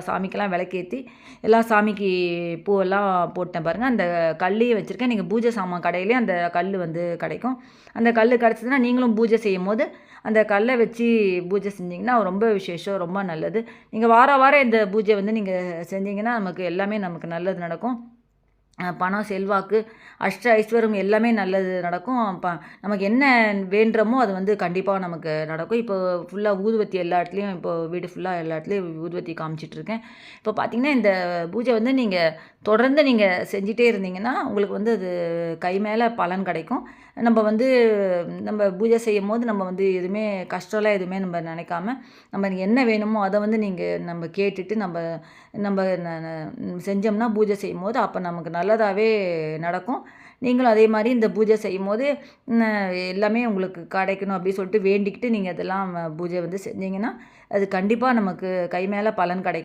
சாமிக்கெல்லாம் விளக்கேற்றி எல்லா சாமிக்கு பூவெல்லாம் போட்டேன் பாருங்கள். அந்த கல்லையே வச்சுருக்கேன். நீங்கள் பூஜை சாமான் கடையிலே அந்த கல் வந்து கிடைக்கும். அந்த கல் கிடச்சதுன்னா நீங்களும் பூஜை செய்யும் போது அந்த கல்லை வச்சு பூஜை செஞ்சிங்கன்னா ரொம்ப விசேஷம், ரொம்ப நல்லது. நீங்கள் வாரம் இந்த பூஜை வந்து நீங்கள் செஞ்சீங்கன்னா நமக்கு எல்லாமே நமக்கு நல்லது நடக்கும். பணம், செல்வாக்கு, அஷ்ட ஐஸ்வர்யம் எல்லாமே நல்லது நடக்கும். நமக்கு என்ன வேண்டுறோமோ அது வந்து கண்டிப்பாக நமக்கு நடக்கும். இப்போ ஃபுல்லாக ஊதுவத்தி எல்லா இடத்துலையும், இப்போ வீடு ஃபுல்லாக எல்லா இடத்துலையும் ஊதுவத்தி காமிச்சிட்ருக்கேன். இப்போ பார்த்திங்கன்னா இந்த பூஜை வந்து நீங்கள் தொடர்ந்து நீங்கள் செஞ்சிட்டே இருந்தீங்கன்னா உங்களுக்கு வந்து அது கை மேலே பலன் கிடைக்கும். நம்ம பூஜை செய்யும் போது நம்ம வந்து எதுவுமே கஷ்டம்லாம் எதுவுமே நம்ம நினைக்காம நம்ம என்ன வேணுமோ அதை வந்து நம்ம கேட்டுட்டு நம்ம செஞ்சோம்னா பூஜை செய்யும் போது அப்போ நமக்கு நல்லதாகவே நடக்கும். நீங்களும் அதே மாதிரி இந்த பூஜை செய்யும் போது எல்லாமே உங்களுக்கு கிடைக்கணும் அப்படின்னு சொல்லிட்டு வேண்டிக்கிட்டு நீங்கள் இதெல்லாம் பூஜை வந்து செஞ்சீங்கன்னா அது கண்டிப்பாக நமக்கு கை மேலே பலன் கிடைக்கும்.